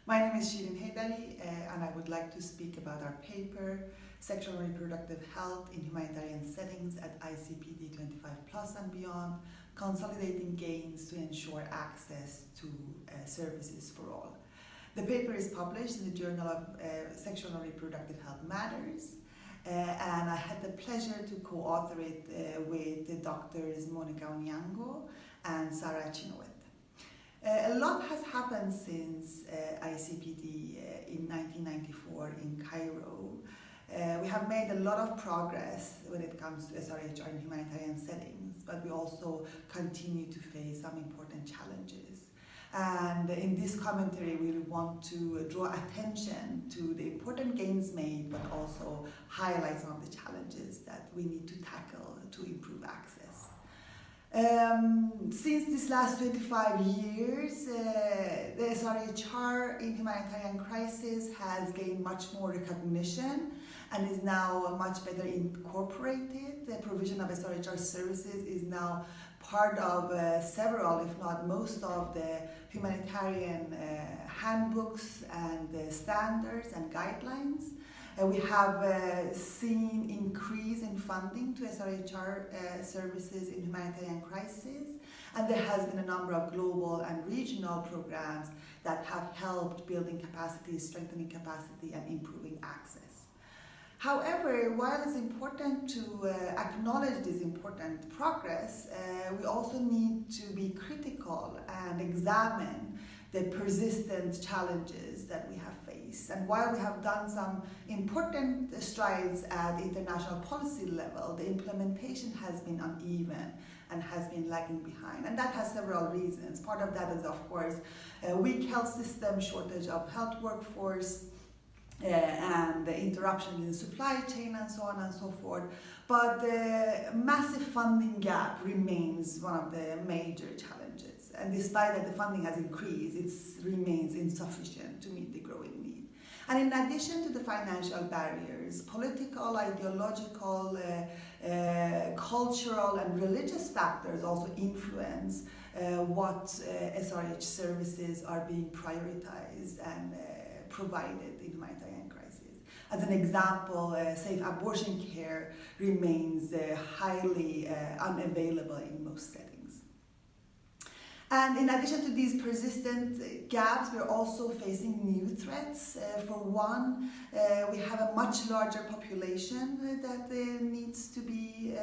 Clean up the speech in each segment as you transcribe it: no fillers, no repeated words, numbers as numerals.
My name is Shirin Heidari, and I would like to speak about our paper, Sexual and Reproductive Health in Humanitarian Settings at ICPD25+ and Beyond, Consolidating Gains to Ensure Access to Services for All. The paper is published in the Journal of Sexual and Reproductive Health Matters, and I had the pleasure to co-author it with Drs. Monica Onyango and Sarah Chinoweth. A lot has happened since ICPD in 1994 in Cairo. We have made a lot of progress when it comes to SRHR in humanitarian settings, but we also continue to face some important challenges. And in this commentary, we want to draw attention to the important gains made, but also highlight some of the challenges that we need to tackle to improve access. Since this last 25 years, the SRHR in humanitarian crisis has gained much more recognition and is now much better incorporated. The provision of SRHR services is now part of several, if not most, of the humanitarian handbooks and standards and guidelines. We have seen increase in funding to SRHR services in humanitarian crisis, and there has been a number of global and regional programs that have helped building capacity, strengthening capacity, and improving access. However, while it's important to acknowledge this important progress, we also need to be critical and examine the persistent challenges that we have faced. And while we have done some important strides at international policy level, the implementation has been uneven and has been lagging behind. And that has several reasons. Part of that is, of course, a weak health system, shortage of health workforce, and the interruption in the supply chain and so on and so forth. But the massive funding gap remains one of the major challenges. And despite that the funding has increased, it remains insufficient to meet the growing need. And in addition to the financial barriers, political, ideological, cultural and religious factors also influence what SRH services are being prioritized and provided in humanitarian crisis. As an example, safe abortion care remains highly unavailable in most settings. And in addition to these persistent gaps, we're also facing new threats. For one, we have a much larger population that needs to be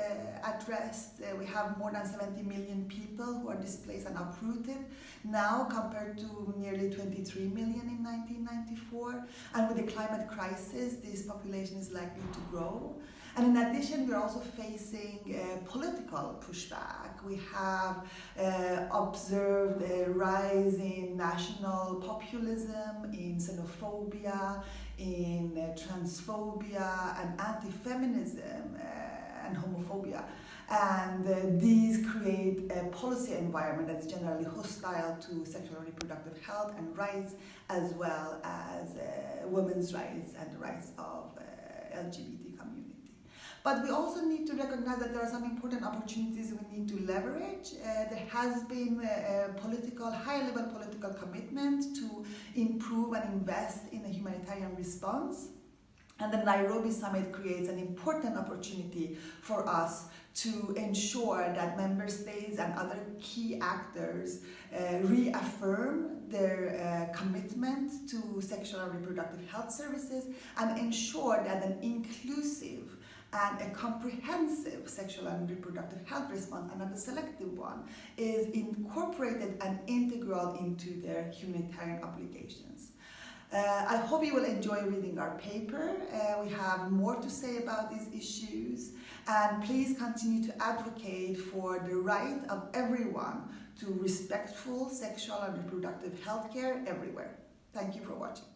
addressed. We have more than 70 million people who are displaced and uprooted now compared to nearly 23 million in 1994. And with the climate crisis, this population is likely to grow. And in addition, we're also facing political pushback. We have observed a rise in national populism, in xenophobia, in transphobia, and anti-feminism and homophobia. And these create a policy environment that's generally hostile to sexual and reproductive health and rights, as well as women's rights and the rights of LGBT community. But we also need to recognize that there are some important opportunities we need to leverage. There has been a high-level political commitment to improve and invest in a humanitarian response. And the Nairobi summit creates an important opportunity for us to ensure that member states and other key actors reaffirm their commitment to sexual and reproductive health services and ensure that an inclusive and a comprehensive sexual and reproductive health response, and not a selective one, is incorporated and integral into their humanitarian obligations. I hope you will enjoy reading our paper. We have more to say about these issues, and please continue to advocate for the right of everyone to respectful sexual and reproductive health care everywhere. Thank you for watching.